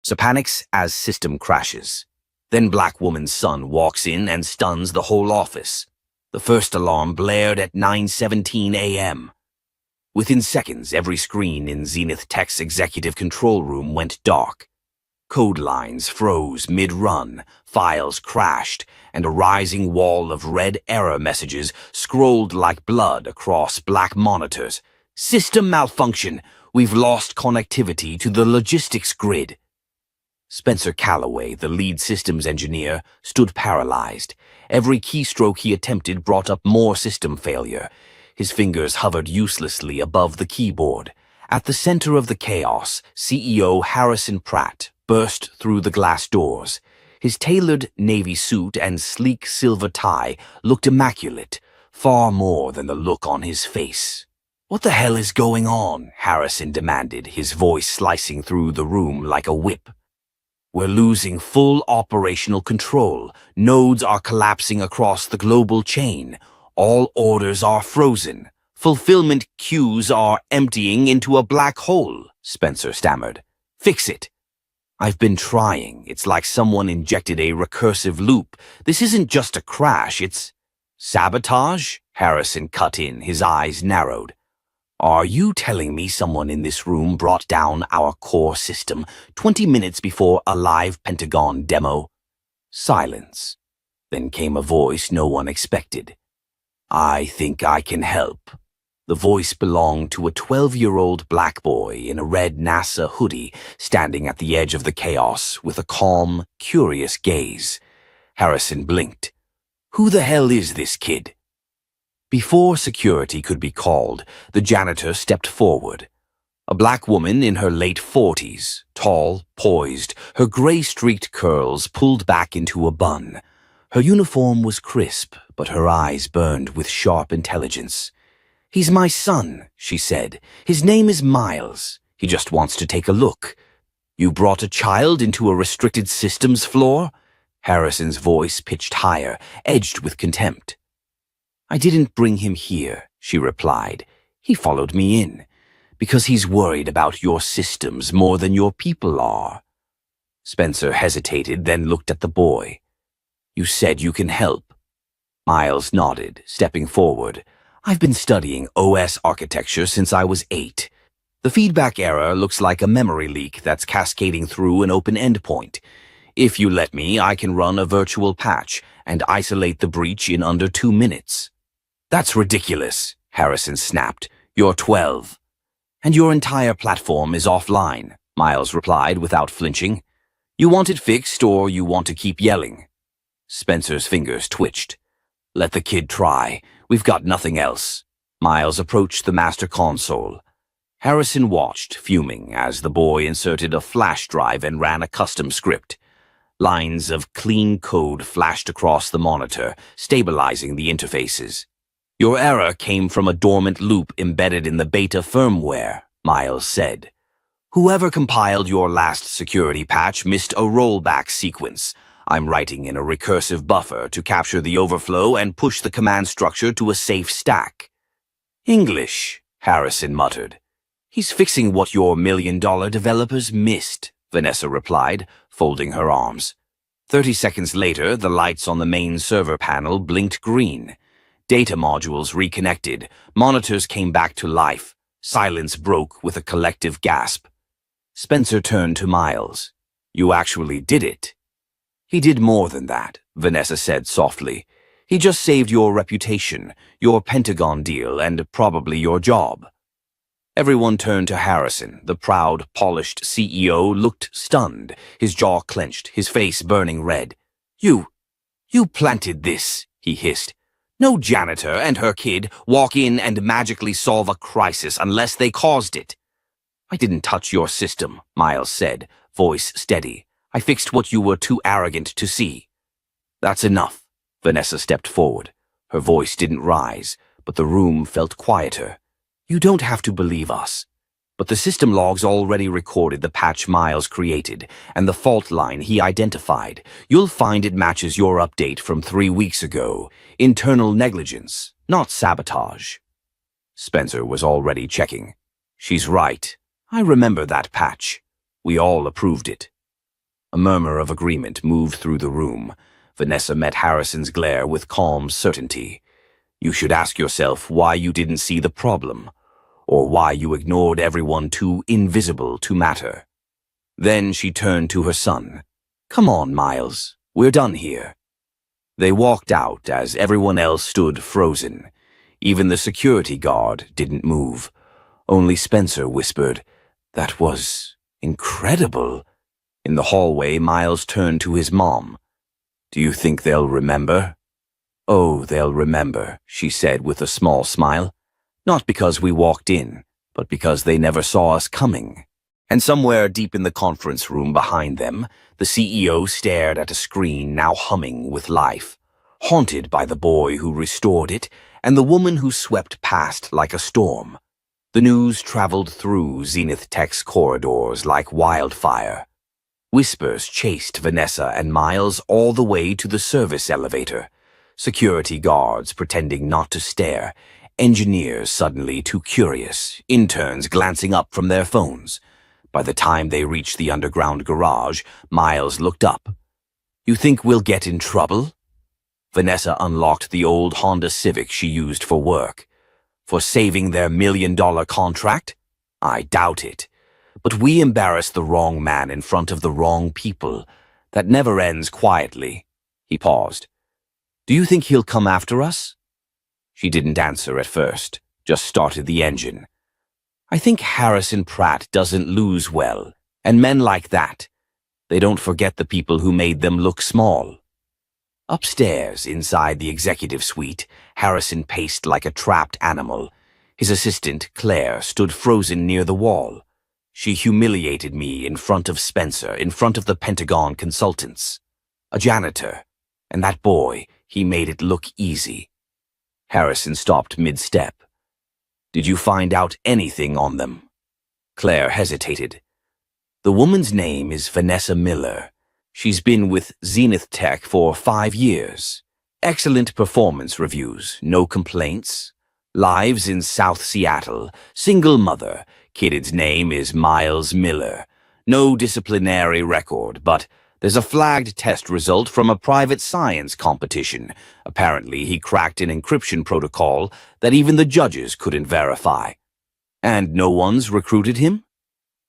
So panics as system crashes. Then Black Woman's son walks in and stuns the whole office. The first alarm blared at 9:17 a.m. Within seconds, every screen in Zenith Tech's executive control room went dark. Code lines froze mid-run, files crashed, and a rising wall of red error messages scrolled like blood across black monitors. System malfunction! We've lost connectivity to the logistics grid. Spencer Calloway, the lead systems engineer, stood paralyzed. Every keystroke he attempted brought up more system failure. His fingers hovered uselessly above the keyboard. At the center of the chaos, CEO Harrison Pratt burst through the glass doors. His tailored navy suit and sleek silver tie looked immaculate, far more than the look on his face. "What the hell is going on?" Harrison demanded, his voice slicing through the room like a whip. "We're losing full operational control. Nodes are collapsing across the global chain. All orders are frozen. Fulfillment queues are emptying into a black hole," Spencer stammered. "Fix it." "I've been trying. It's like someone injected a recursive loop. This isn't just a crash, it's..." "Sabotage?" Harrison cut in, his eyes narrowed. "Are you telling me someone in this room brought down our core system 20 minutes before a live Pentagon demo?" Silence. Then came a voice no one expected. "I think I can help." The voice belonged to a 12-year-old black boy in a red NASA hoodie standing at the edge of the chaos with a calm, curious gaze. Harrison blinked. "Who the hell is this kid?" Before security could be called, the janitor stepped forward. A black woman in her late 40s, tall, poised, her gray-streaked curls pulled back into a bun. Her uniform was crisp, but her eyes burned with sharp intelligence. "He's my son," she said. "His name is Miles. He just wants to take a look." "You brought a child into a restricted systems floor?" Harrison's voice pitched higher, edged with contempt. "I didn't bring him here," she replied. "He followed me in. Because he's worried about your systems more than your people are." Spencer hesitated, then looked at the boy. "You said you can help." Miles nodded, stepping forward. "I've been studying OS architecture since I was 8. The feedback error looks like a memory leak that's cascading through an open endpoint. If you let me, I can run a virtual patch and isolate the breach in under 2 minutes." "That's ridiculous," Harrison snapped. "You're 12. "And your entire platform is offline," Miles replied without flinching. "You want it fixed or you want to keep yelling?" Spencer's fingers twitched. "Let the kid try. We've got nothing else." Miles approached the master console. Harrison watched, fuming, as the boy inserted a flash drive and ran a custom script. Lines of clean code flashed across the monitor, stabilizing the interfaces. "Your error came from a dormant loop embedded in the beta firmware," Miles said. "Whoever compiled your last security patch missed a rollback sequence. I'm writing in a recursive buffer to capture the overflow and push the command structure to a safe stack." "English," Harrison muttered. "He's fixing what your $1 million developers missed," Vanessa replied, folding her arms. 30 seconds later, the lights on the main server panel blinked green. Data modules reconnected. Monitors came back to life. Silence broke with a collective gasp. Spencer turned to Miles. "You actually did it." "He did more than that," Vanessa said softly. "He just saved your reputation, your Pentagon deal, and probably your job." Everyone turned to Harrison. The proud, polished CEO looked stunned, his jaw clenched, his face burning red. You planted this," he hissed. "No janitor and her kid walk in and magically solve a crisis unless they caused it." "I didn't touch your system," Miles said, voice steady. "I fixed what you were too arrogant to see." "That's enough." Vanessa stepped forward. Her voice didn't rise, but the room felt quieter. "You don't have to believe us." But the system logs already recorded the patch Miles created and the fault line he identified. You'll find it matches your update from 3 weeks ago. Internal negligence, not sabotage. Spencer was already checking. "She's right. I remember that patch. We all approved it." A murmur of agreement moved through the room. Vanessa met Harrison's glare with calm certainty. You should ask yourself why you didn't see the problem, or why you ignored everyone too invisible to matter. Then she turned to her son. Come on, Miles. We're done here. They walked out as everyone else stood frozen. Even the security guard didn't move. Only Spencer whispered, "That was incredible." In the hallway, Miles turned to his mom. "Do you think they'll remember?" "Oh, they'll remember," she said with a small smile. "Not because we walked in, but because they never saw us coming." And somewhere deep in the conference room behind them, the CEO stared at a screen now humming with life, haunted by the boy who restored it and the woman who swept past like a storm. The news traveled through Zenith Tech's corridors like wildfire. Whispers chased Vanessa and Miles all the way to the service elevator. Security guards pretending not to stare, engineers suddenly too curious, interns glancing up from their phones. By the time they reached the underground garage, Miles looked up. "You think we'll get in trouble?" Vanessa unlocked the old Honda Civic she used for work. For saving their $1 million contract? I doubt it. But we embarrassed the wrong man in front of the wrong people. That never ends quietly. He paused. "Do you think he'll come after us?" She didn't answer at first, just started the engine. "I think Harrison Pratt doesn't lose well, and men like that, they don't forget the people who made them look small." Upstairs, inside the executive suite, Harrison paced like a trapped animal. His assistant, Claire, stood frozen near the wall. "She humiliated me in front of Spencer, in front of the Pentagon consultants. A janitor. And that boy, he made it look easy." Harrison stopped mid-step. "Did you find out anything on them?" Claire hesitated. "The woman's name is Vanessa Miller. She's been with Zenith Tech for 5 years. Excellent performance reviews, no complaints. Lives in South Seattle, single mother. Kid's name is Miles Miller. No disciplinary record, but there's a flagged test result from a private science competition. Apparently he cracked an encryption protocol that even the judges couldn't verify. And no one's recruited him?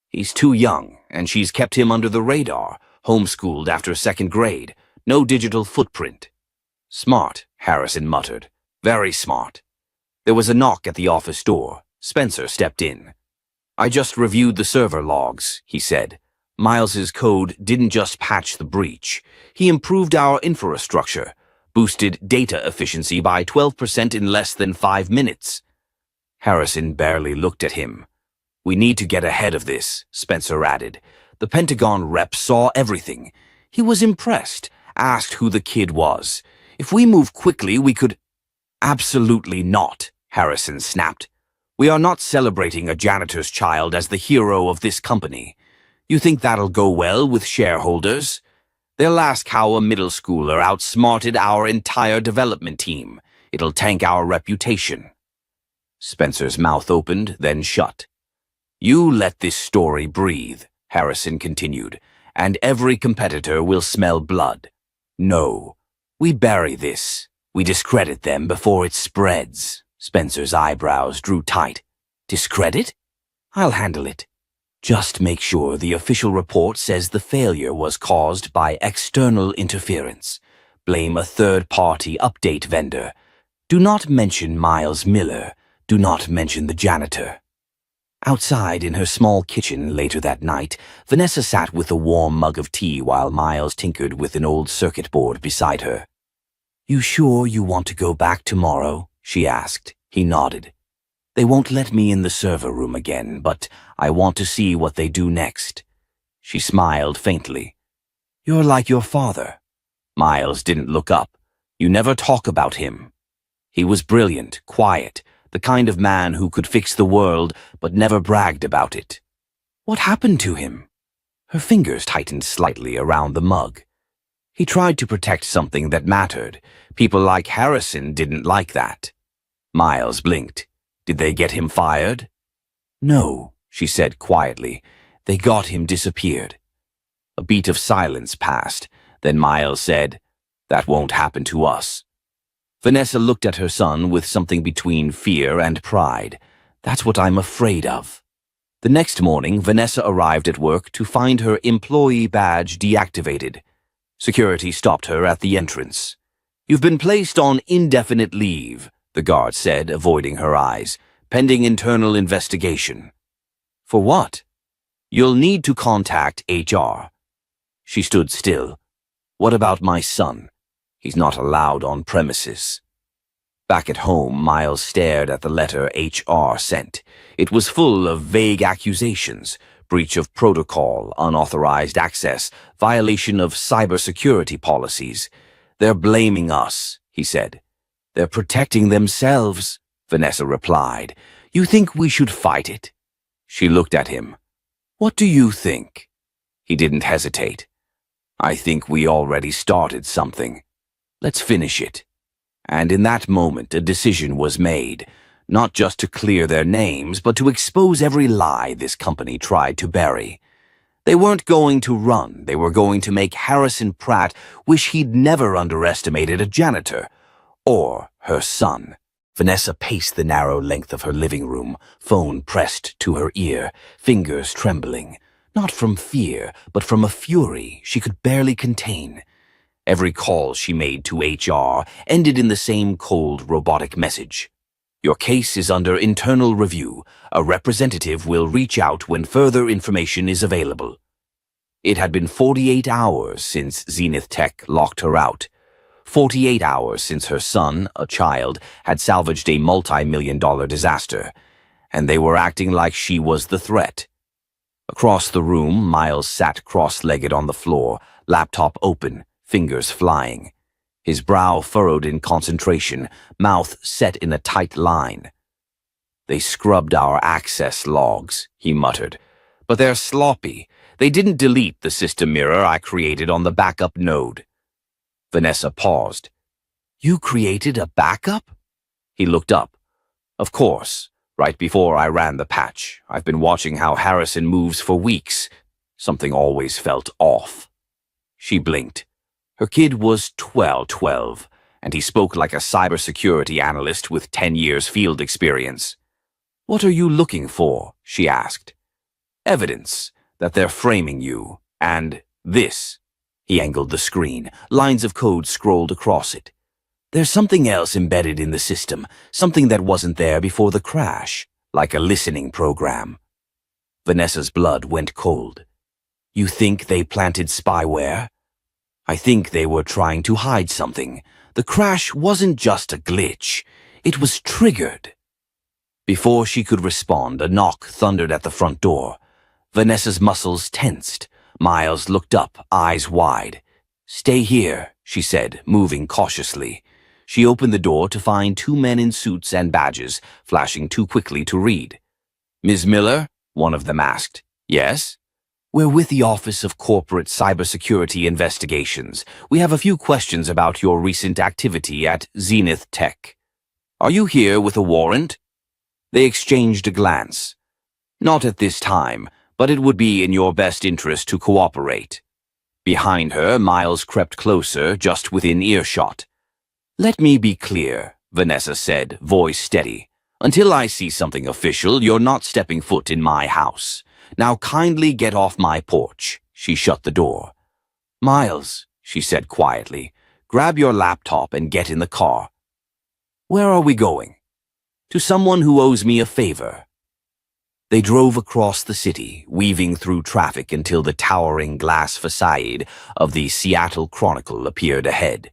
He's too young, and she's kept him under the radar, homeschooled after 2nd grade. No digital footprint." "Smart," Harrison muttered. "Very smart." There was a knock at the office door. Spencer stepped in. "I just reviewed the server logs," he said. "Miles's code didn't just patch the breach. He improved our infrastructure, boosted data efficiency by 12% in less than 5 minutes. Harrison barely looked at him. "We need to get ahead of this," Spencer added. "The Pentagon rep saw everything. He was impressed, asked who the kid was. If we move quickly, we could—" "Absolutely not," Harrison snapped. "We are not celebrating a janitor's child as the hero of this company. You think that'll go well with shareholders? They'll ask how a middle schooler outsmarted our entire development team. It'll tank our reputation." Spencer's mouth opened, then shut. "You let this story breathe," Harrison continued, "and every competitor will smell blood. No, we bury this. We discredit them before it spreads." Spencer's eyebrows drew tight. "Discredit? I'll handle it. Just make sure the official report says the failure was caused by external interference. Blame a third-party update vendor. Do not mention Miles Miller. Do not mention the janitor." Outside in her small kitchen later that night, Vanessa sat with a warm mug of tea while Miles tinkered with an old circuit board beside her. "You sure you want to go back tomorrow?" she asked. He nodded. "They won't let me in the server room again, but I want to see what they do next." She smiled faintly. "You're like your father." Miles didn't look up. "You never talk about him." He was brilliant, quiet, the kind of man who could fix the world but never bragged about it. "What happened to him?" Her fingers tightened slightly around the mug. "He tried to protect something that mattered. People like Harrison didn't like that." Miles blinked. "Did they get him fired?" "No," she said quietly. "They got him disappeared." A beat of silence passed. Then Miles said, "That won't happen to us." Vanessa looked at her son with something between fear and pride. "That's what I'm afraid of." The next morning, Vanessa arrived at work to find her employee badge deactivated. Security stopped her at the entrance. "You've been placed on indefinite leave," the guard said, avoiding her eyes, "pending internal investigation." "For what?" "You'll need to contact HR." She stood still. "What about my son? He's not allowed on premises." Back at home, Miles stared at the letter HR sent. It was full of vague accusations: breach of protocol, unauthorized access, violation of cybersecurity policies. "They're blaming us," he said. "They're protecting themselves," Vanessa replied. "You think we should fight it?" She looked at him. "What do you think?" He didn't hesitate. "I think we already started something. Let's finish it." And in that moment, a decision was made, not just to clear their names, but to expose every lie this company tried to bury. They weren't going to run. They were going to make Harrison Pratt wish he'd never underestimated a janitor or her son. Vanessa paced the narrow length of her living room, phone pressed to her ear, fingers trembling, not from fear, but from a fury she could barely contain. Every call she made to HR ended in the same cold, robotic message. "Your case is under internal review. A representative will reach out when further information is available." It had been 48 hours since Zenith Tech locked her out. 48 hours since her son, a child, had salvaged a multi-million-dollar disaster, and they were acting like she was the threat. Across the room, Miles sat cross-legged on the floor, laptop open, fingers flying. His brow furrowed in concentration, mouth set in a tight line. "They scrubbed our access logs," he muttered. "But they're sloppy. They didn't delete the system mirror I created on the backup node." Vanessa paused. "You created a backup?" He looked up. "Of course. Right before I ran the patch. I've been watching how Harrison moves for weeks. Something always felt off." She blinked. Her kid was 12, and he spoke like a cybersecurity analyst with 10 years field experience. "What are you looking for?" she asked. "Evidence that they're framing you, and this." He angled the screen. Lines of code scrolled across it. "There's something else embedded in the system, something that wasn't there before the crash, like a listening program." Vanessa's blood went cold. "You think they planted spyware?" "I think they were trying to hide something. The crash wasn't just a glitch. It was triggered." Before she could respond, a knock thundered at the front door. Vanessa's muscles tensed. Miles looked up, eyes wide. "Stay here," she said, moving cautiously. She opened the door to find two men in suits and badges, flashing too quickly to read. "Ms. Miller?" one of them asked. "Yes?" "We're with the Office of Corporate Cybersecurity Investigations. We have a few questions about your recent activity at Zenith Tech." "Are you here with a warrant?" They exchanged a glance. "Not at this time, but it would be in your best interest to cooperate." Behind her, Miles crept closer, just within earshot. "Let me be clear," Vanessa said, voice steady. "Until I see something official, you're not stepping foot in my house. Now kindly get off my porch." She shut the door. "Miles," she said quietly, "grab your laptop and get in the car." "Where are we going?" "To someone who owes me a favor." They drove across the city, weaving through traffic until the towering glass facade of the Seattle Chronicle appeared ahead.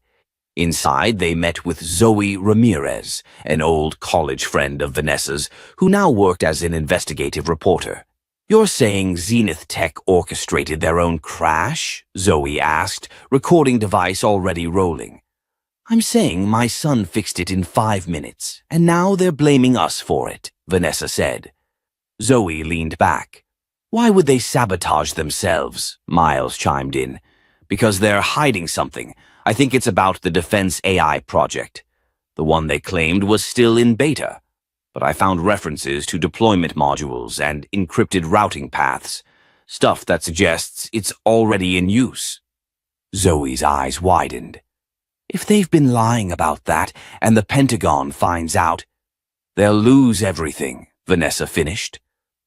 Inside, they met with Zoe Ramirez, an old college friend of Vanessa's, who now worked as an investigative reporter. "You're saying Zenith Tech orchestrated their own crash?" Zoe asked, recording device already rolling. "I'm saying my son fixed it in 5 minutes, and now they're blaming us for it," Vanessa said. Zoe leaned back. "Why would they sabotage themselves?" Miles chimed in. "Because they're hiding something. I think it's about the Defense AI project. The one they claimed was still in beta. But I found references to deployment modules and encrypted routing paths. stuff that suggests it's already in use. Zoe's eyes widened. If they've been lying about that and the Pentagon finds out, they'll lose everything, Vanessa finished.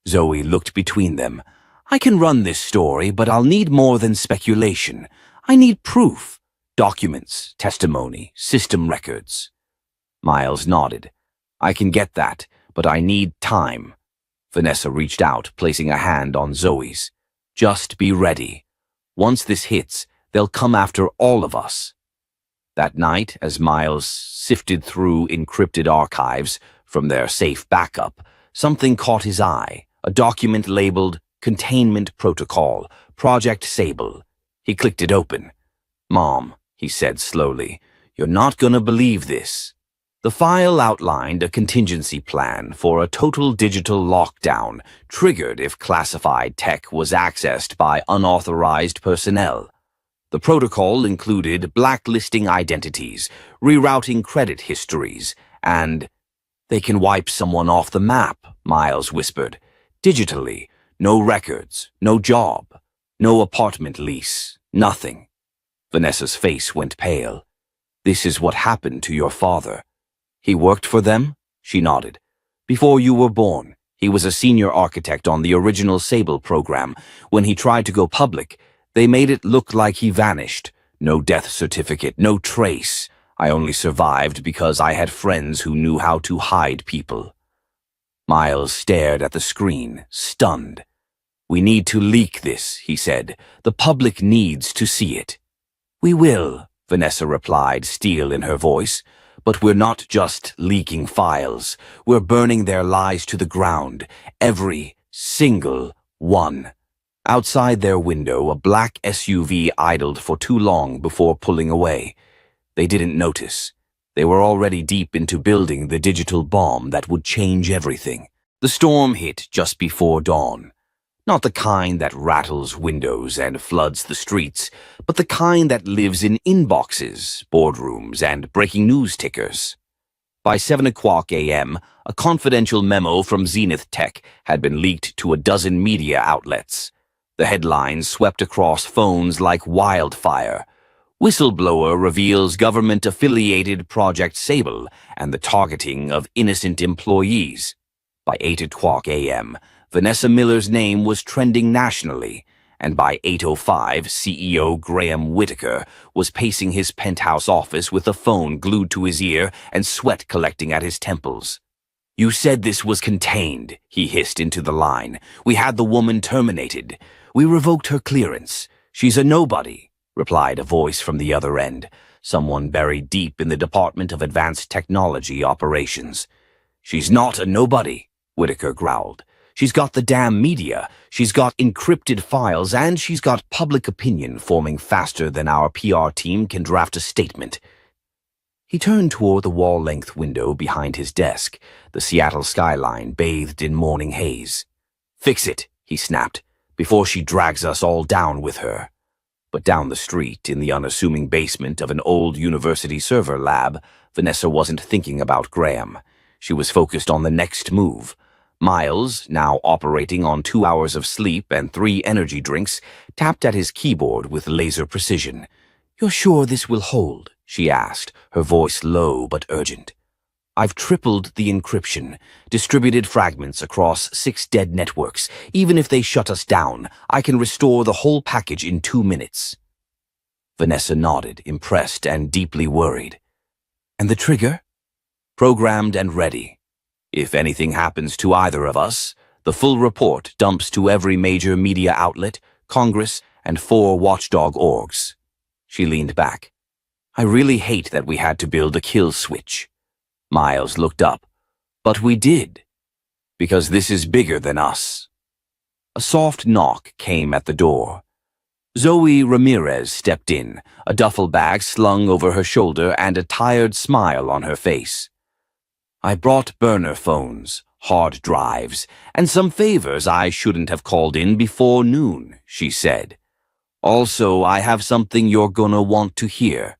Zoe looked between them. I can run this story, but I'll need more than speculation. I need proof. Documents, testimony, system records. Miles nodded. I can get that, but I need time. Vanessa reached out, placing a hand on Zoe's. Just be ready. Once this hits, they'll come after all of us. That night, as Miles sifted through encrypted archives from their safe backup, something caught his eye, a document labeled Containment Protocol, Project Sable. He clicked it open. Mom, he said slowly, you're not gonna believe this. The file outlined a contingency plan for a total digital lockdown, triggered if classified tech was accessed by unauthorized personnel. The protocol included blacklisting identities, rerouting credit histories, and they can wipe someone off the map, Miles whispered. Digitally, no records, no job, no apartment lease, nothing. Vanessa's face went pale. This is what happened to your father. He worked for them? She nodded. Before you were born, he was a senior architect on the original Sable program. When he tried to go public, they made it look like he vanished. No death certificate, no trace. I only survived because I had friends who knew how to hide people. Miles stared at the screen, stunned. We need to leak this, he said. The public needs to see it. We will, Vanessa replied, steel in her voice. But we're not just leaking files. We're burning their lies to the ground. Every single one. Outside their window, a black SUV idled for too long before pulling away. They didn't notice. They were already deep into building the digital bomb that would change everything. The storm hit just before dawn. Not the kind that rattles windows and floods the streets, but the kind that lives in inboxes, boardrooms, and breaking news tickers. By 7 o'clock a.m., a confidential memo from Zenith Tech had been leaked to a dozen media outlets. The headlines swept across phones like wildfire. Whistleblower reveals government-affiliated Project Sable and the targeting of innocent employees. By 8 o'clock a.m., Vanessa Miller's name was trending nationally, and by 8:05, CEO Graham Whitaker was pacing his penthouse office with a phone glued to his ear and sweat collecting at his temples. You said this was contained, he hissed into the line. We had the woman terminated. We revoked her clearance. She's a nobody, replied a voice from the other end, someone buried deep in the Department of Advanced Technology Operations. She's not a nobody, Whitaker growled. She's got the damn media, she's got encrypted files, and she's got public opinion forming faster than our PR team can draft a statement. He turned toward the wall-length window behind his desk, the Seattle skyline bathed in morning haze. Fix it, he snapped, before she drags us all down with her. But down the street, in the unassuming basement of an old university server lab, Vanessa wasn't thinking about Graham. She was focused on the next move. Miles, now operating on 2 hours of sleep and 3 energy drinks, tapped at his keyboard with laser precision. You're sure this will hold? She asked, her voice low but urgent. I've tripled the encryption, distributed fragments across 6 dead networks. Even if they shut us down, I can restore the whole package in 2 minutes. Vanessa nodded, impressed and deeply worried. And the trigger? Programmed and ready. If anything happens to either of us, the full report dumps to every major media outlet, Congress, and 4 watchdog orgs. She leaned back. I really hate that we had to build a kill switch. Miles looked up. But we did. Because this is bigger than us. A soft knock came at the door. Zoe Ramirez stepped in, a duffel bag slung over her shoulder and a tired smile on her face. I brought burner phones, hard drives, and some favors I shouldn't have called in before noon, she said. Also, I have something you're gonna want to hear.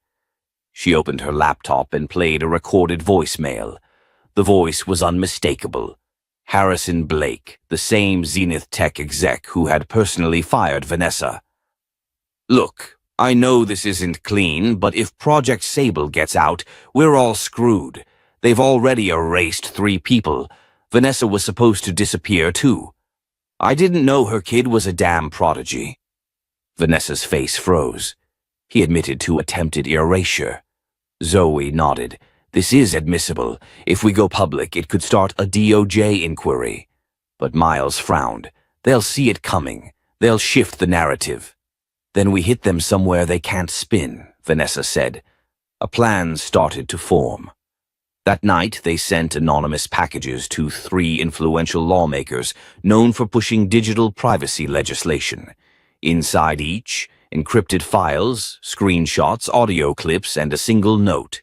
She opened her laptop and played a recorded voicemail. The voice was unmistakable. Harrison Blake, the same Zenith Tech exec who had personally fired Vanessa. "Look, I know this isn't clean, but if Project Sable gets out, we're all screwed. They've already erased 3 people. Vanessa was supposed to disappear too. I didn't know her kid was a damn prodigy." Vanessa's face froze. He admitted to attempted erasure. Zoe nodded. "This is admissible. If we go public, it could start a DOJ inquiry." But Miles frowned. "They'll see it coming. They'll shift the narrative." "Then we hit them somewhere they can't spin," Vanessa said. A plan started to form. That night, they sent anonymous packages to 3 influential lawmakers known for pushing digital privacy legislation. Inside each, encrypted files, screenshots, audio clips, and a single note.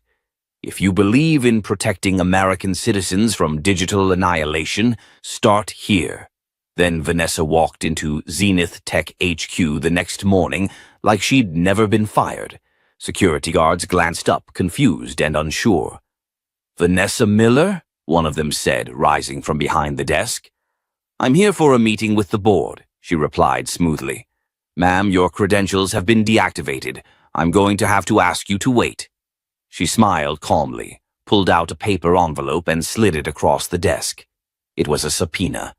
"If you believe in protecting American citizens from digital annihilation, start here." Then Vanessa walked into Zenith Tech HQ the next morning like she'd never been fired. Security guards glanced up, confused and unsure. "Vanessa Miller?" one of them said, rising from behind the desk. "I'm here for a meeting with the board," she replied smoothly. "Ma'am, your credentials have been deactivated. I'm going to have to ask you to wait." She smiled calmly, pulled out a paper envelope and slid it across the desk. It was a subpoena.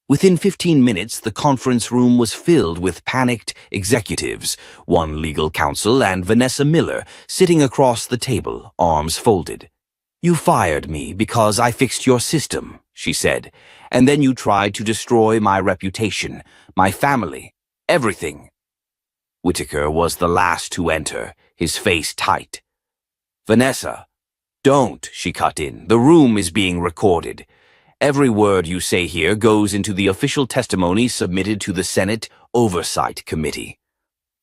Within 15 minutes, the conference room was filled with panicked executives, 1 legal counsel and Vanessa Miller sitting across the table, arms folded. "You fired me because I fixed your system," she said, "and then you tried to destroy my reputation, my family, everything." Whitaker was the last to enter, his face tight. "Vanessa, don't," she cut in. "The room is being recorded. Every word you say here goes into the official testimony submitted to the Senate Oversight Committee."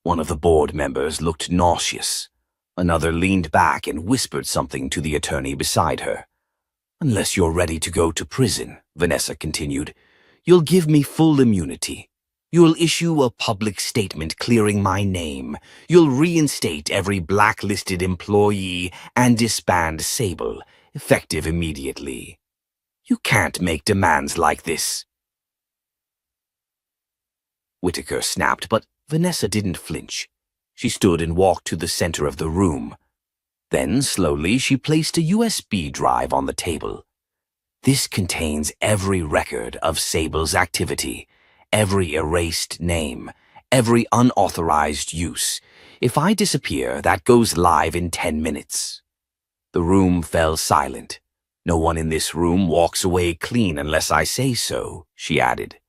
One of the board members looked nauseous. Another leaned back and whispered something to the attorney beside her. "Unless you're ready to go to prison," Vanessa continued, "you'll give me full immunity. You'll issue a public statement clearing my name. You'll reinstate every blacklisted employee and disband Sable, effective immediately. You can't make demands like this." Whitaker snapped, but Vanessa didn't flinch. She stood and walked to the center of the room. Then, slowly, she placed a USB drive on the table. "This contains every record of Sable's activity, every erased name, every unauthorized use. If I disappear, that goes live in 10 minutes. The room fell silent. "No one in this room walks away clean unless I say so," she added.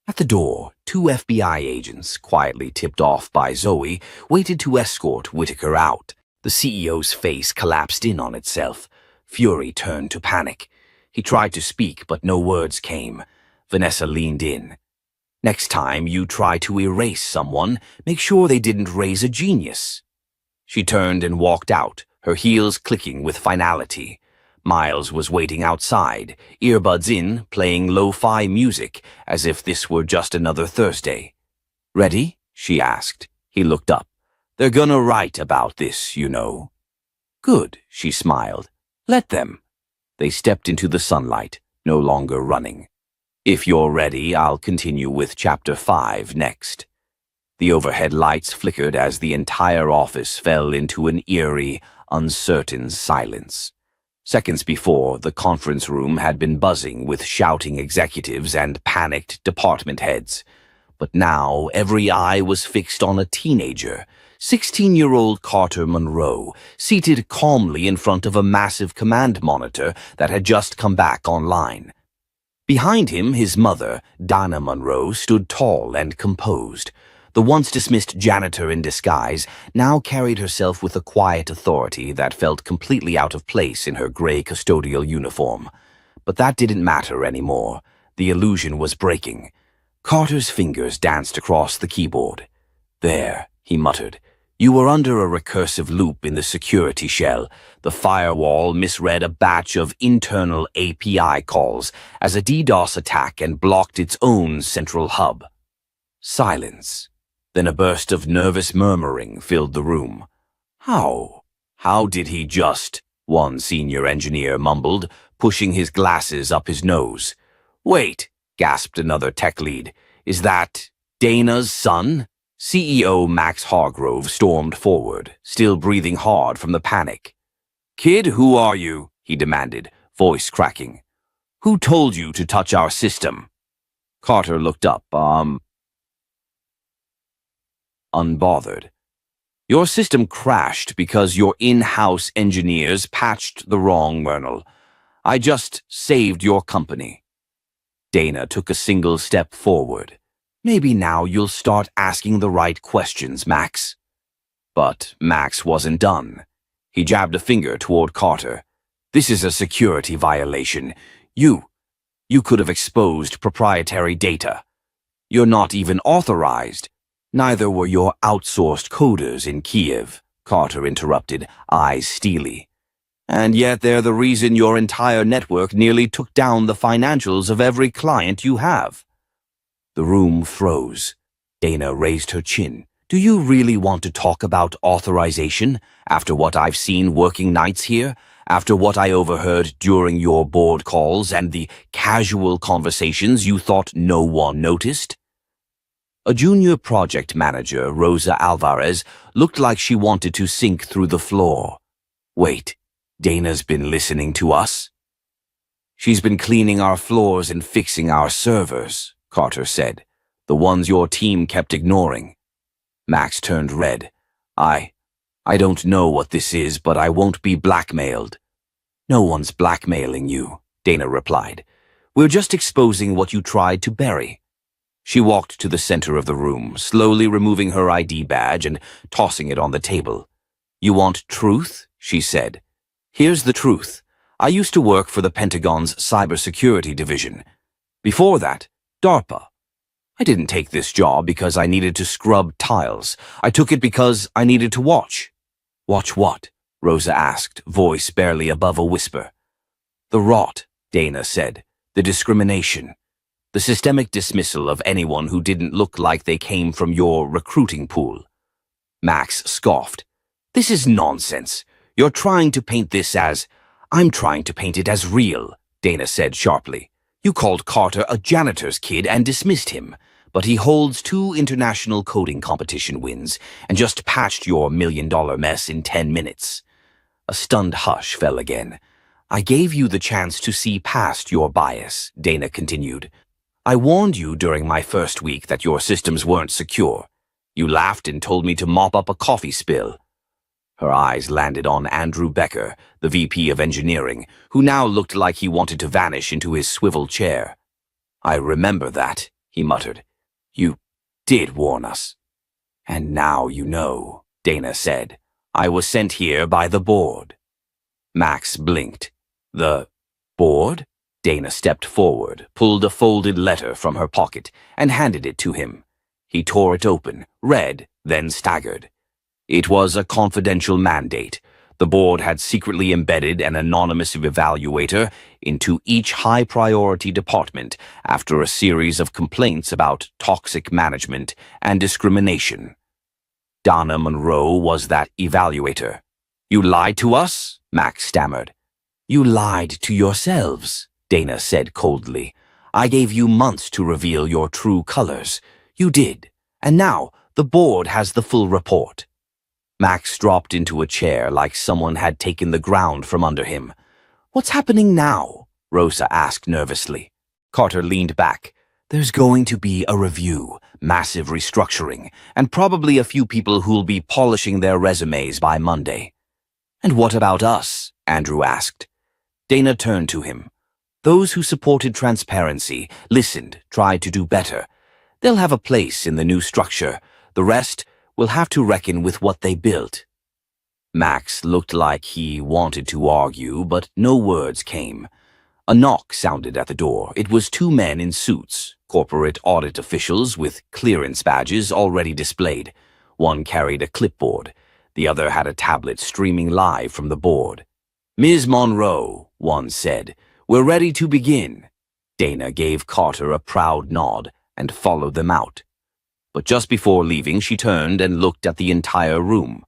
At the door, 2 FBI agents, quietly tipped off by Zoe, waited to escort Whitaker out. The CEO's face collapsed in on itself. Fury turned to panic. He tried to speak, but no words came. Vanessa leaned in. "Next time you try to erase someone, make sure they didn't raise a genius." She turned and walked out, her heels clicking with finality. Miles was waiting outside, earbuds in, playing lo-fi music, as if this were just another Thursday. "Ready?" she asked. He looked up. "They're gonna write about this, you know." "Good," she smiled. "Let them." They stepped into the sunlight, no longer running. "If you're ready, I'll continue with Chapter 5 next." The overhead lights flickered as the entire office fell into an eerie, uncertain silence. Seconds before, the conference room had been buzzing with shouting executives and panicked department heads. But now every eye was fixed on a teenager, 16-year-old Carter Monroe, seated calmly in front of a massive command monitor that had just come back online. Behind him, his mother, Donna Monroe, stood tall and composed. The once-dismissed janitor in disguise now carried herself with a quiet authority that felt completely out of place in her gray custodial uniform. But that didn't matter anymore. The illusion was breaking. Carter's fingers danced across the keyboard. "There," he muttered. "You were under a recursive loop in the security shell. The firewall misread a batch of internal API calls as a DDoS attack and blocked its own central hub." Silence. Then a burst of nervous murmuring filled the room. How did he just?" one senior engineer mumbled, pushing his glasses up his nose. Wait, gasped another tech lead. Is that Dana's son? CEO Max Hargrove stormed forward, still breathing hard from the panic. Kid, who are you? He demanded, voice cracking. Who told you to touch our system? Carter looked up, unbothered. Your system crashed because your in-house engineers patched the wrong kernel. I just saved your company. Dana took a single step forward. Maybe now you'll start asking the right questions, Max. But Max wasn't done. He jabbed a finger toward Carter. This is a security violation. You could have exposed proprietary data. You're not even authorized. Neither were your outsourced coders in Kiev, Carter interrupted, eyes steely. And yet they're the reason your entire network nearly took down the financials of every client you have. The room froze. Dana raised her chin. Do you really want to talk about authorization after what I've seen working nights here? After what I overheard during your board calls and the casual conversations you thought no one noticed? A junior project manager, Rosa Alvarez, looked like she wanted to sink through the floor. Wait, Dana's been listening to us? She's been cleaning our floors and fixing our servers, Carter said. The ones your team kept ignoring. Max turned red. I don't know what this is, but I won't be blackmailed. No one's blackmailing you, Dana replied. We're just exposing what you tried to bury. She walked to the center of the room, slowly removing her ID badge and tossing it on the table. You want truth? She said. Here's the truth. I used to work for the Pentagon's cybersecurity division. Before that, DARPA. I didn't take this job because I needed to scrub tiles. I took it because I needed to watch. Watch what? Rosa asked, voice barely above a whisper. The rot, Dana said. The discrimination. The systemic dismissal of anyone who didn't look like they came from your recruiting pool. Max scoffed. This is nonsense. You're trying to paint this as... I'm trying to paint it as real, Dana said sharply. You called Carter a janitor's kid and dismissed him, but he holds 2 international coding competition wins and just patched your $1 million mess in 10 minutes. A stunned hush fell again. I gave you the chance to see past your bias, Dana continued. I warned you during my first week that your systems weren't secure. You laughed and told me to mop up a coffee spill. Her eyes landed on Andrew Becker, the VP of Engineering, who now looked like he wanted to vanish into his swivel chair. I remember that, he muttered. You did warn us. And now you know, Dana said. I was sent here by the board. Max blinked. The board? Dana stepped forward, pulled a folded letter from her pocket, and handed it to him. He tore it open, read, then staggered. It was a confidential mandate. The board had secretly embedded an anonymous evaluator into each high-priority department after a series of complaints about toxic management and discrimination. Dana Monroe was that evaluator. You lied to us? Max stammered. You lied to yourselves, Dana said coldly. I gave you months to reveal your true colors. You did. And now the board has the full report. Max dropped into a chair like someone had taken the ground from under him. What's happening now? Rosa asked nervously. Carter leaned back. There's going to be a review, massive restructuring, and probably a few people who'll be polishing their resumes by Monday. And what about us? Andrew asked. Dana turned to him. Those who supported transparency, listened, tried to do better. They'll have a place in the new structure. The rest will have to reckon with what they built. Max looked like he wanted to argue, but no words came. A knock sounded at the door. It was 2 men in suits, corporate audit officials with clearance badges already displayed. One carried a clipboard. The other had a tablet streaming live from the board. Ms. Monroe, one said, we're ready to begin. Dana gave Carter a proud nod and followed them out. But just before leaving, she turned and looked at the entire room.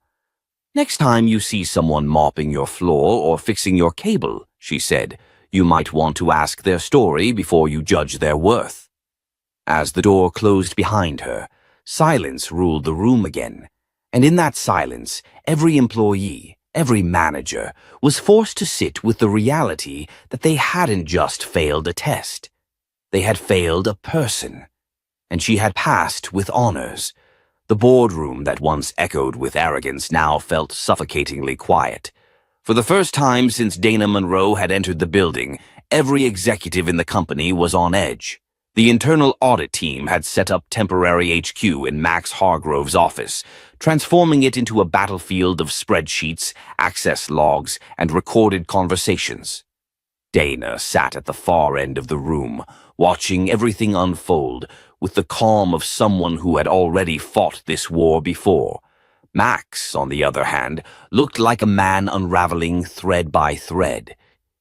Next time you see someone mopping your floor or fixing your cable, she said, You might want to ask their story before you judge their worth. As the door closed behind her, silence ruled the room again, and in that silence, every employee, every manager, was forced to sit with the reality that they hadn't just failed a test. They had failed a person, and she had passed with honors. The boardroom that once echoed with arrogance now felt suffocatingly quiet. For the first time since Dana Monroe had entered the building, every executive in the company was on edge. The internal audit team had set up temporary HQ in Max Hargrove's office, transforming it into a battlefield of spreadsheets, access logs, and recorded conversations. Dana sat at the far end of the room, watching everything unfold with the calm of someone who had already fought this war before. Max, on the other hand, looked like a man unraveling thread by thread.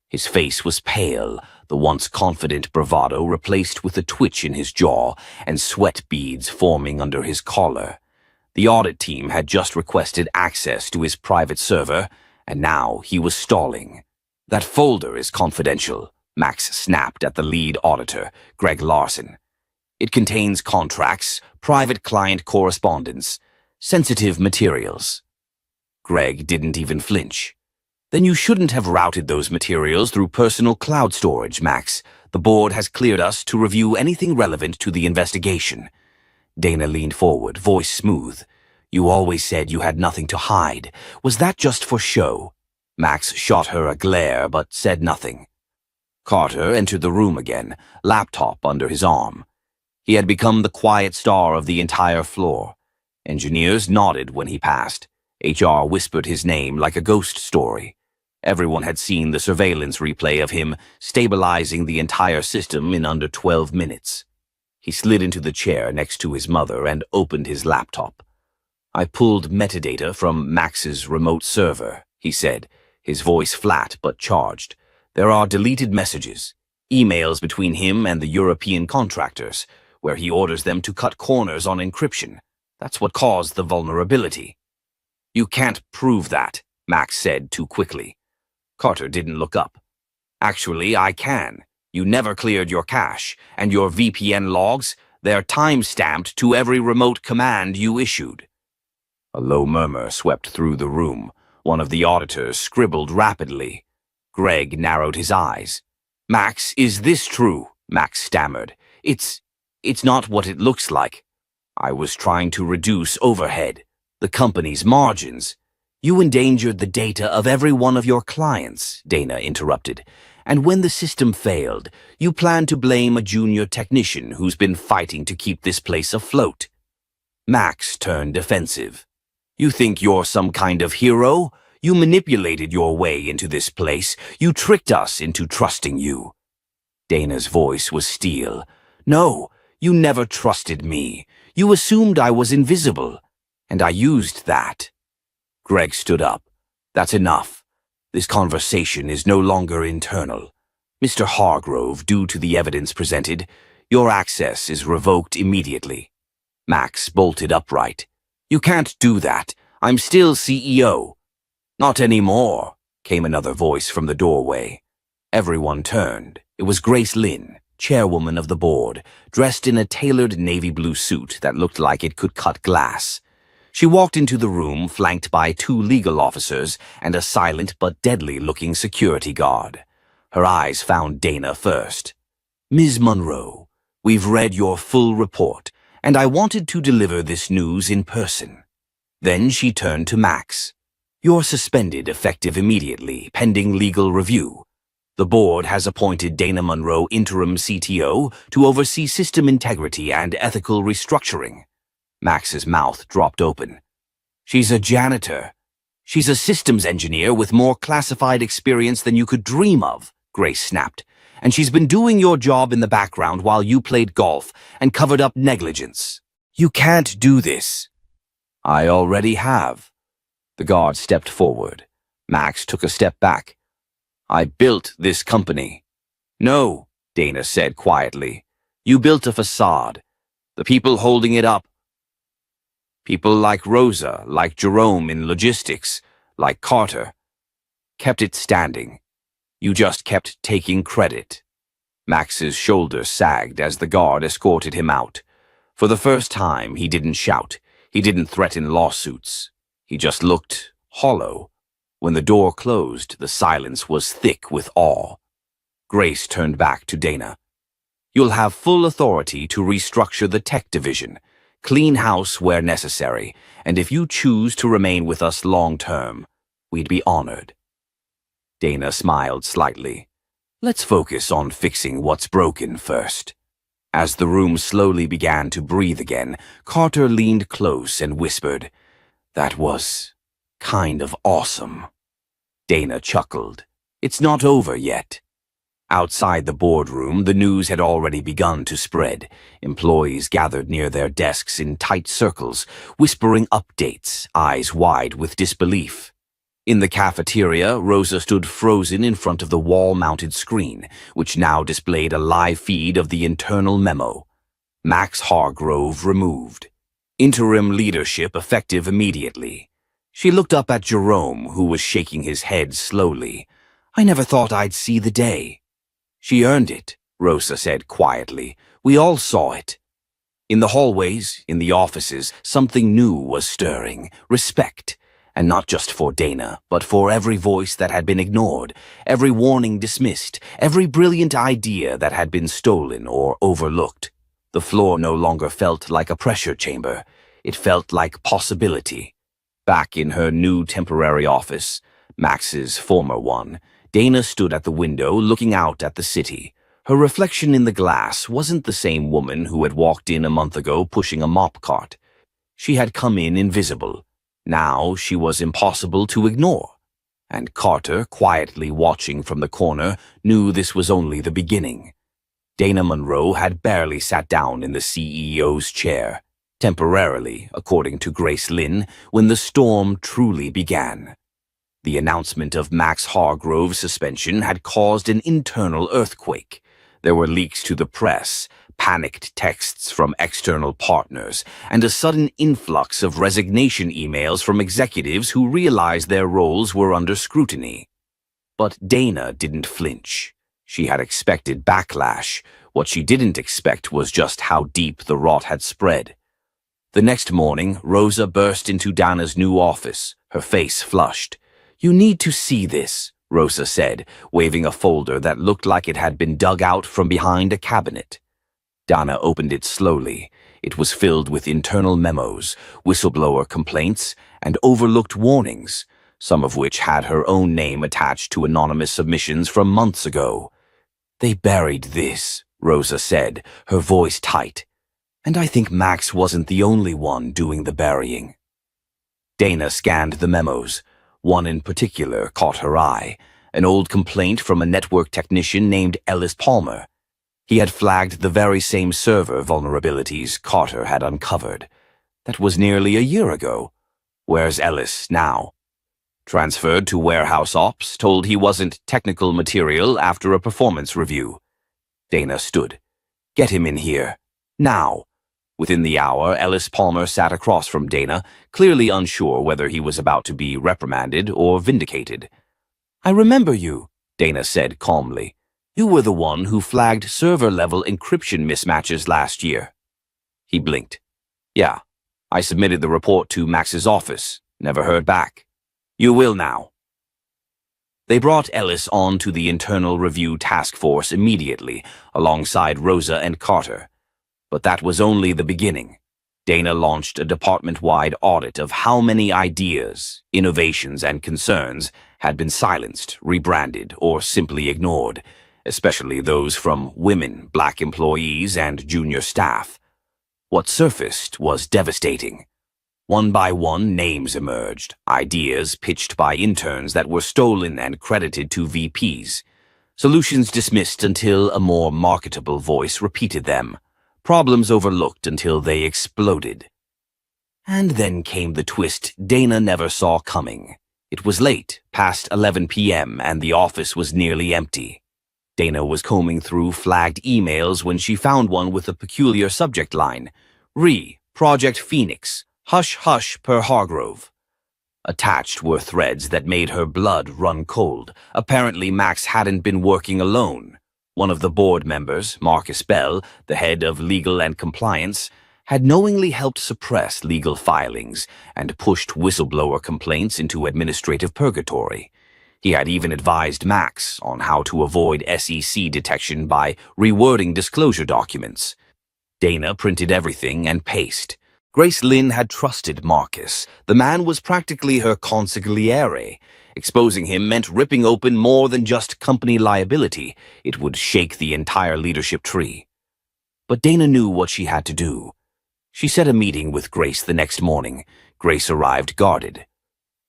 His face was pale, the once confident bravado replaced with a twitch in his jaw and sweat beads forming under his collar. The audit team had just requested access to his private server, and now he was stalling. "That folder is confidential," Max snapped at the lead auditor, Greg Larson. "It contains contracts, private client correspondence, sensitive materials." Greg didn't even flinch. "Then you shouldn't have routed those materials through personal cloud storage, Max. The board has cleared us to review anything relevant to the investigation." Dana leaned forward, voice smooth. "You always said you had nothing to hide. Was that just for show?" Max shot her a glare, but said nothing. Carter entered the room again, laptop under his arm. He had become the quiet star of the entire floor. Engineers nodded when he passed. HR whispered his name like a ghost story. Everyone had seen the surveillance replay of him stabilizing the entire system in under 12 minutes. He slid into the chair next to his mother and opened his laptop. "I pulled metadata from Max's remote server," he said, his voice flat but charged. "There are deleted messages, emails between him and the European contractors, where he orders them to cut corners on encryption. That's what caused the vulnerability." "You can't prove that," Max said too quickly. Carter didn't look up. "Actually, I can. You never cleared your cache, and your VPN logs, they're time-stamped to every remote command you issued." A low murmur swept through the room. One of the auditors scribbled rapidly. Greg narrowed his eyes. "Max, is this true?" Max stammered. It's not what it looks like. I was trying to reduce overhead, the company's margins." "You endangered the data of every one of your clients," Dana interrupted. "And when the system failed, you planned to blame a junior technician who's been fighting to keep this place afloat." Max turned defensive. "You think you're some kind of hero? You manipulated your way into this place. You tricked us into trusting you." Dana's voice was steel. "No, you never trusted me. You assumed I was invisible, and I used that." Greg stood up. "That's enough. This conversation is no longer internal. Mr. Hargrove, due to the evidence presented, your access is revoked immediately." Max bolted upright. "You can't do that. I'm still CEO." "Not anymore," came another voice from the doorway. Everyone turned. It was Grace Lynn, chairwoman of the board, dressed in a tailored navy blue suit that looked like it could cut glass. She walked into the room flanked by 2 legal officers and a silent but deadly-looking security guard. Her eyes found Dana first. "Ms. Monroe, we've read your full report, and I wanted to deliver this news in person." Then she turned to Max. "You're suspended effective immediately, pending legal review. The board has appointed Dana Monroe interim CTO to oversee system integrity and ethical restructuring." Max's mouth dropped open. "She's a janitor. She's a systems engineer with more classified experience than you could dream of," Grace snapped. "And she's been doing your job in the background while you played golf and covered up negligence. You can't do this." "I already have." The guard stepped forward. Max took a step back. "I built this company." "No," Dana said quietly. "You built a facade. The people holding it up, people like Rosa, like Jerome in logistics, like Carter, kept it standing. You just kept taking credit. Max's shoulders sagged as the guard escorted him out. For the first time, he didn't shout. He didn't threaten lawsuits. He just looked hollow. When the door closed, the silence was thick with awe. Grace turned back to Dana. You'll have full authority to restructure the tech division, clean house where necessary, and if you choose to remain with us long-term, we'd be honored. Dana smiled slightly. Let's focus on fixing what's broken first. As the room slowly began to breathe again, Carter leaned close and whispered, "That was kind of awesome." Dana chuckled. It's not over yet. Outside the boardroom, the news had already begun to spread. Employees gathered near their desks in tight circles, whispering updates, eyes wide with disbelief. In the cafeteria, Rosa stood frozen in front of the wall-mounted screen, which now displayed a live feed of the internal memo. Max Hargrove removed. Interim leadership effective immediately. She looked up at Jerome, who was shaking his head slowly. I never thought I'd see the day. She earned it, Rosa said quietly. We all saw it. In the hallways, in the offices, something new was stirring. Respect. And not just for Dana, but for every voice that had been ignored, every warning dismissed, every brilliant idea that had been stolen or overlooked. The floor no longer felt like a pressure chamber. It felt like possibility. Back in her new temporary office, Max's former one, Dana stood at the window looking out at the city. Her reflection in the glass wasn't the same woman who had walked in a month ago pushing a mop cart. She had come in invisible. Now she was impossible to ignore. And Carter, quietly watching from the corner, knew this was only the beginning. Dana Monroe had barely sat down in the CEO's chair, temporarily, according to Grace Lynn, when the storm truly began. The announcement of Max Hargrove's suspension had caused an internal earthquake. There were leaks to the press, panicked texts from external partners, and a sudden influx of resignation emails from executives who realized their roles were under scrutiny. But Dana didn't flinch. She had expected backlash. What she didn't expect was just how deep the rot had spread. The next morning, Rosa burst into Dana's new office, her face flushed. You need to see this, Rosa said, waving a folder that looked like it had been dug out from behind a cabinet. Dana opened it slowly. It was filled with internal memos, whistleblower complaints, and overlooked warnings, some of which had her own name attached to anonymous submissions from months ago. They buried this, Rosa said, her voice tight. And I think Max wasn't the only one doing the burying. Dana scanned the memos. One in particular caught her eye, an old complaint from a network technician named Ellis Palmer. He had flagged the very same server vulnerabilities Carter had uncovered. That was nearly a year ago. Where's Ellis now? Transferred to warehouse ops, told he wasn't technical material after a performance review. Dana stood. Get him in here. Now. Within the hour, Ellis Palmer sat across from Dana, clearly unsure whether he was about to be reprimanded or vindicated. I remember you, Dana said calmly. You were the one who flagged server-level encryption mismatches last year. He blinked. Yeah, I submitted the report to Max's office. Never heard back. You will now. They brought Ellis on to the internal review task force immediately, alongside Rosa and Carter. But that was only the beginning. Dana launched a department-wide audit of how many ideas, innovations, and concerns had been silenced, rebranded, or simply ignored, especially those from women, black employees, and junior staff. What surfaced was devastating. One by one, names emerged, ideas pitched by interns that were stolen and credited to VPs. Solutions dismissed until a more marketable voice repeated them. Problems overlooked until they exploded. And then came the twist Dana never saw coming. It was late, past 11 p.m., and the office was nearly empty. Dana was combing through flagged emails when she found one with a peculiar subject line. Project Phoenix. Hush hush per Hargrove. Attached were threads that made her blood run cold. Apparently, Max hadn't been working alone. One of the board members, Marcus Bell, the head of legal and compliance, had knowingly helped suppress legal filings and pushed whistleblower complaints into administrative purgatory. He had even advised Max on how to avoid SEC detection by rewording disclosure documents. Dana printed everything and paced. Grace Lynn had trusted Marcus. The man was practically her consigliere. Exposing him meant ripping open more than just company liability. It would shake the entire leadership tree. But Dana knew what she had to do. She set a meeting with Grace the next morning. Grace arrived guarded.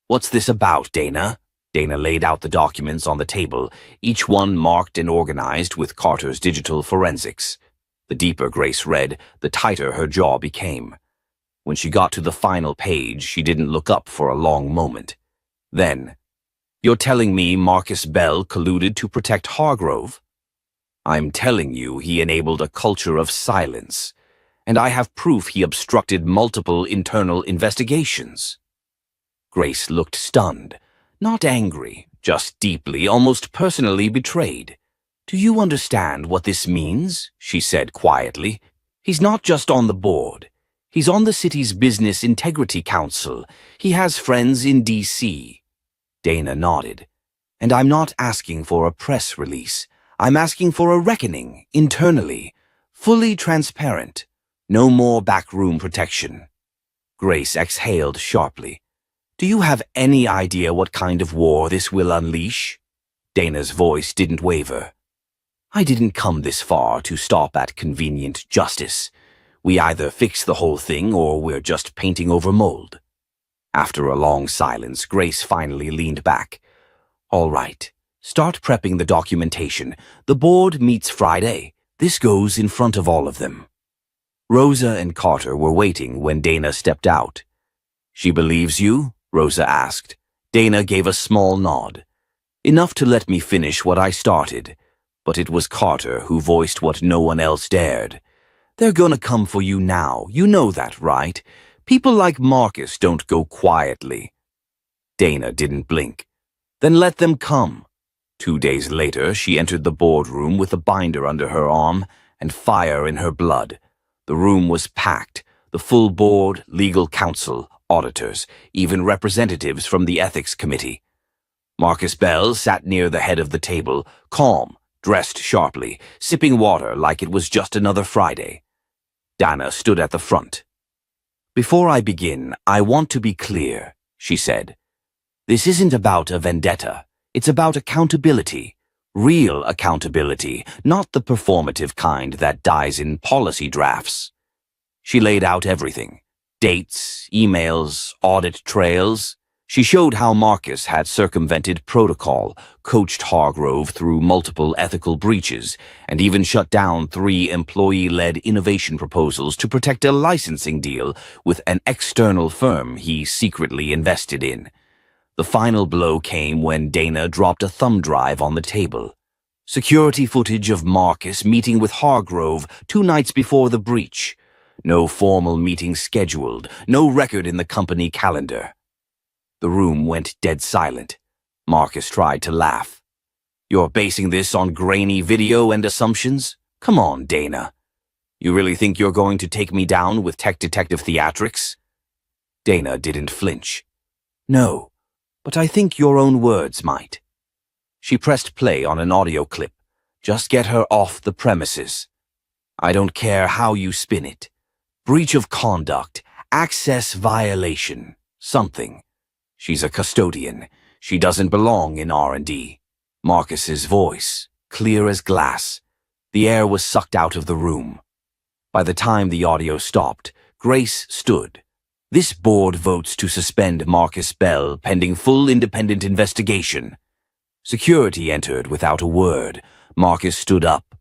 "What's this about, Dana?" Dana laid out the documents on the table, each one marked and organized with Carter's digital forensics. The deeper Grace read, the tighter her jaw became. When she got to the final page, she didn't look up for a long moment. Then, "You're telling me Marcus Bell colluded to protect Hargrove?" "I'm telling you he enabled a culture of silence, and I have proof he obstructed multiple internal investigations." Grace looked stunned, not angry, just deeply, almost personally betrayed. "Do you understand what this means?" she said quietly. "He's not just on the board. He's on the city's Business Integrity Council. He has friends in D.C. Dana nodded. "And I'm not asking for a press release. I'm asking for a reckoning, internally, fully transparent. No more backroom protection." Grace exhaled sharply. "Do you have any idea what kind of war this will unleash?" Dana's voice didn't waver. "I didn't come this far to stop at convenient justice. We either fix the whole thing or we're just painting over mold." After a long silence, Grace finally leaned back. "All right, start prepping the documentation. The board meets Friday. This goes in front of all of them." Rosa and Carter were waiting when Dana stepped out. "She believes you?" Rosa asked. Dana gave a small nod. "Enough to let me finish what I started. But it was Carter who voiced what no one else dared. They're gonna come for you now. You know that, right? People like Marcus don't go quietly." Dana didn't blink. "Then let them come." 2 days later, she entered the boardroom with a binder under her arm and fire in her blood. The room was packed. The full board, legal counsel, auditors, even representatives from the ethics committee. Marcus Bell sat near the head of the table, calm, dressed sharply, sipping water like it was just another Friday. Dana stood at the front. "Before I begin, I want to be clear," she said. "This isn't about a vendetta. It's about accountability. Real accountability, not the performative kind that dies in policy drafts." She laid out everything. Dates, emails, audit trails. She showed how Marcus had circumvented protocol, coached Hargrove through multiple ethical breaches, and even shut down 3 employee-led innovation proposals to protect a licensing deal with an external firm he secretly invested in. The final blow came when Dana dropped a thumb drive on the table. Security footage of Marcus meeting with Hargrove 2 nights before the breach. No formal meeting scheduled, no record in the company calendar. The room went dead silent. Marcus tried to laugh. "You're basing this on grainy video and assumptions? Come on, Dana. You really think you're going to take me down with tech detective theatrics?" Dana didn't flinch. "No, but I think your own words might." She pressed play on an audio clip. "Just get her off the premises. I don't care how you spin it. Breach of conduct, access violation, something. She's a custodian. She doesn't belong in R&D. Marcus's voice, clear as glass. The air was sucked out of the room. By the time the audio stopped, Grace stood. "This board votes to suspend Marcus Bell pending full independent investigation." Security entered without a word. Marcus stood up,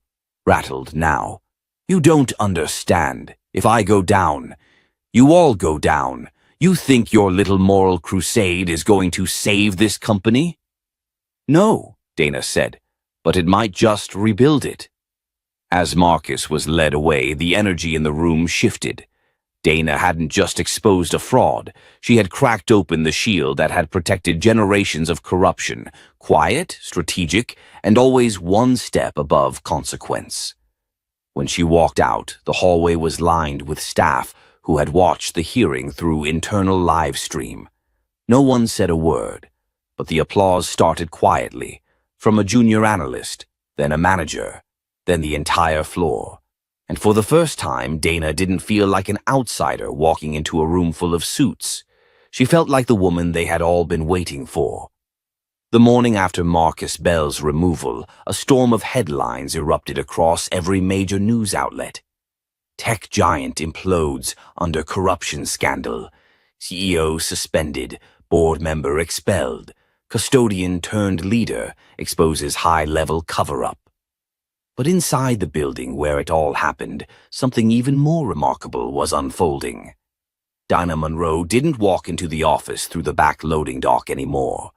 rattled now. "You don't understand. If I go down, you all go down. You think your little moral crusade is going to save this company?" "No," Dana said, "but it might just rebuild it." As Marcus was led away, the energy in the room shifted. Dana hadn't just exposed a fraud, she had cracked open the shield that had protected generations of corruption, quiet, strategic, and always one step above consequence. When she walked out, the hallway was lined with staff who had watched the hearing through internal live stream. No one said a word, but the applause started quietly, from a junior analyst, then a manager, then the entire floor. And for the first time, Dana didn't feel like an outsider walking into a room full of suits. She felt like the woman they had all been waiting for. The morning after Marcus Bell's removal, a storm of headlines erupted across every major news outlet. Tech giant implodes under corruption scandal. CEO suspended, board member expelled. Custodian turned leader exposes high-level cover-up. But inside the building where it all happened, something even more remarkable was unfolding. Dana Monroe didn't walk into the office through the back loading dock anymore.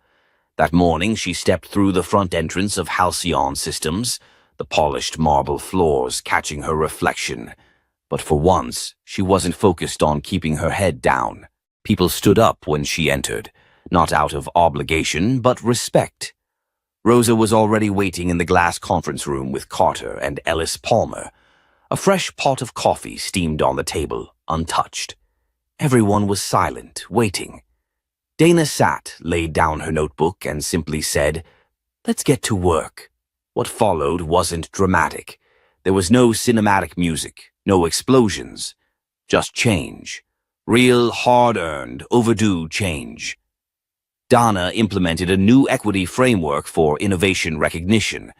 That morning, she stepped through the front entrance of Halcyon Systems, the polished marble floors catching her reflection. But for once, she wasn't focused on keeping her head down. People stood up when she entered, not out of obligation, but respect. Rosa was already waiting in the glass conference room with Carter and Ellis Palmer. A fresh pot of coffee steamed on the table, untouched. Everyone was silent, waiting. Dana sat, laid down her notebook, and simply said, "Let's get to work." What followed wasn't dramatic. There was no cinematic music, no explosions. Just change. Real, hard-earned, overdue change. Dana implemented a new equity framework for innovation recognition.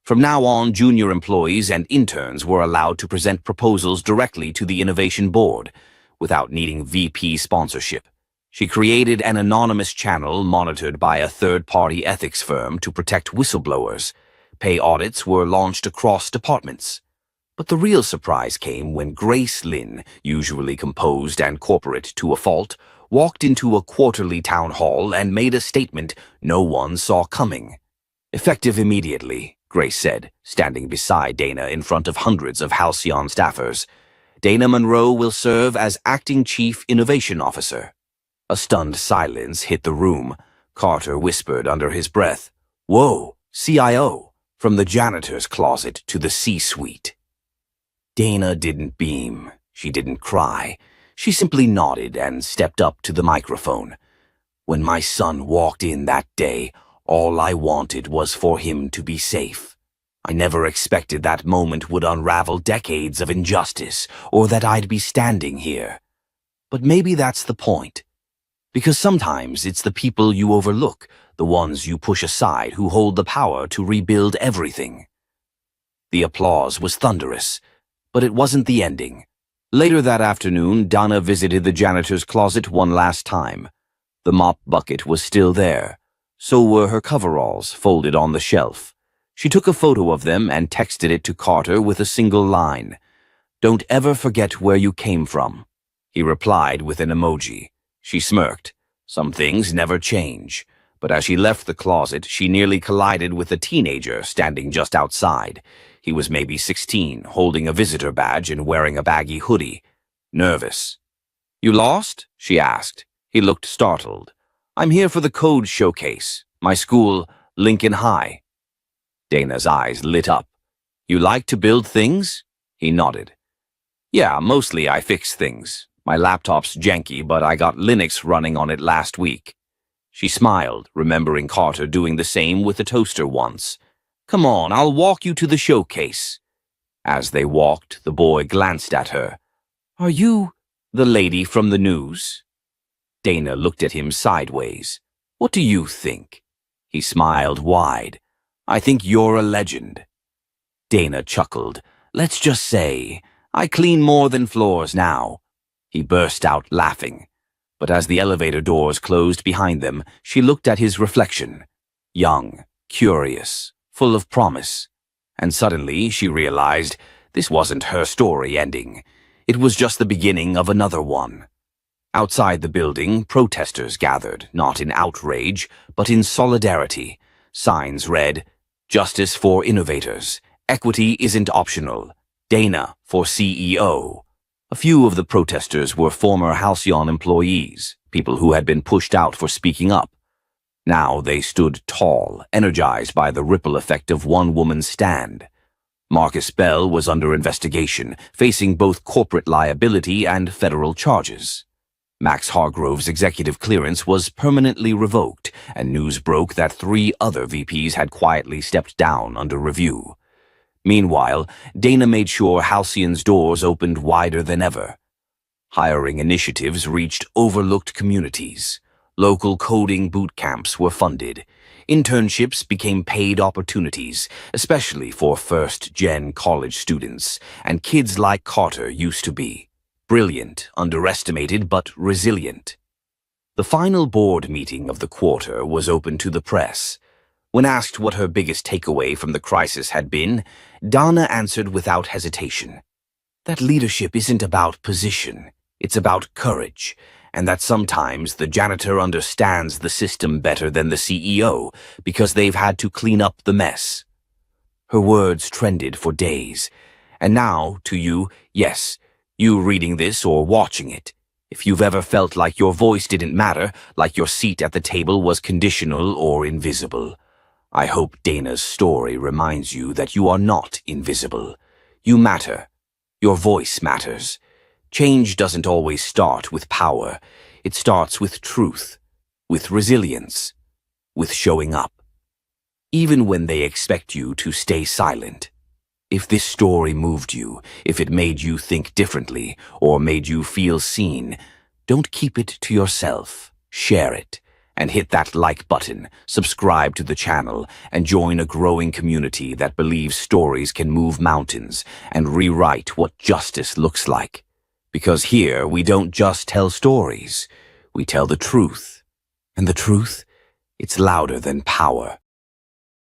From now on, junior employees and interns were allowed to present proposals directly to the Innovation Board, without needing VP sponsorship. She created an anonymous channel monitored by a third-party ethics firm to protect whistleblowers. Pay audits were launched across departments. But the real surprise came when Grace Lynn, usually composed and corporate to a fault, walked into a quarterly town hall and made a statement no one saw coming. "Effective immediately," Grace said, standing beside Dana in front of hundreds of Halcyon staffers. "Dana Monroe will serve as Acting Chief Innovation Officer." A stunned silence hit the room. Carter whispered under his breath, "Whoa, CIO," from the janitor's closet to the C-suite. Dana didn't beam. She didn't cry. She simply nodded and stepped up to the microphone. "When my son walked in that day, all I wanted was for him to be safe. I never expected that moment would unravel decades of injustice, or that I'd be standing here. But maybe that's the point. Because sometimes it's the people you overlook, the ones you push aside, who hold the power to rebuild everything." The applause was thunderous, but it wasn't the ending. Later that afternoon, Dana visited the janitor's closet one last time. The mop bucket was still there. So were her coveralls, folded on the shelf. She took a photo of them and texted it to Carter with a single line. "Don't ever forget where you came from." He replied with an emoji. She smirked. Some things never change. But as she left the closet, she nearly collided with a teenager standing just outside. He was maybe 16, holding a visitor badge and wearing a baggy hoodie. Nervous. "You lost?" she asked. He looked startled. "I'm here for the code showcase. My school, Lincoln High." Dana's eyes lit up. "You like to build things?" He nodded. "Yeah, mostly I fix things. My laptop's janky, but I got Linux running on it last week." She smiled, remembering Carter doing the same with a toaster once. "Come on, I'll walk you to the showcase." As they walked, the boy glanced at her. "Are you the lady from the news?" Dana looked at him sideways. "What do you think?" He smiled wide. "I think you're a legend." Dana chuckled. "Let's just say, I clean more than floors now." He burst out laughing. But as the elevator doors closed behind them, she looked at his reflection. Young, curious, full of promise. And suddenly she realized this wasn't her story ending. It was just the beginning of another one. Outside the building, protesters gathered, not in outrage, but in solidarity. Signs read, "Justice for Innovators. Equity isn't optional. Dana for CEO." A few of the protesters were former Halcyon employees, people who had been pushed out for speaking up. Now they stood tall, energized by the ripple effect of one woman's stand. Marcus Bell was under investigation, facing both corporate liability and federal charges. Max Hargrove's executive clearance was permanently revoked, and news broke that 3 other VPs had quietly stepped down under review. Meanwhile, Dana made sure Halcyon's doors opened wider than ever. Hiring initiatives reached overlooked communities. Local coding boot camps were funded. Internships became paid opportunities, especially for first-gen college students, and kids like Carter used to be. Brilliant, underestimated, but resilient. The final board meeting of the quarter was open to the press. When asked what her biggest takeaway from the crisis had been, Donna answered without hesitation. That leadership isn't about position, it's about courage, and that sometimes the janitor understands the system better than the CEO because they've had to clean up the mess. Her words trended for days, and now, to you, yes, you reading this or watching it, if you've ever felt like your voice didn't matter, like your seat at the table was conditional or invisible, I hope Dana's story reminds you that you are not invisible. You matter. Your voice matters. Change doesn't always start with power. It starts with truth, with resilience, with showing up. Even when they expect you to stay silent. If this story moved you, if it made you think differently, or made you feel seen, don't keep it to yourself. Share it, and hit that like button, subscribe to the channel, and join a growing community that believes stories can move mountains and rewrite what justice looks like. Because here we don't just tell stories, we tell the truth. And the truth, it's louder than power.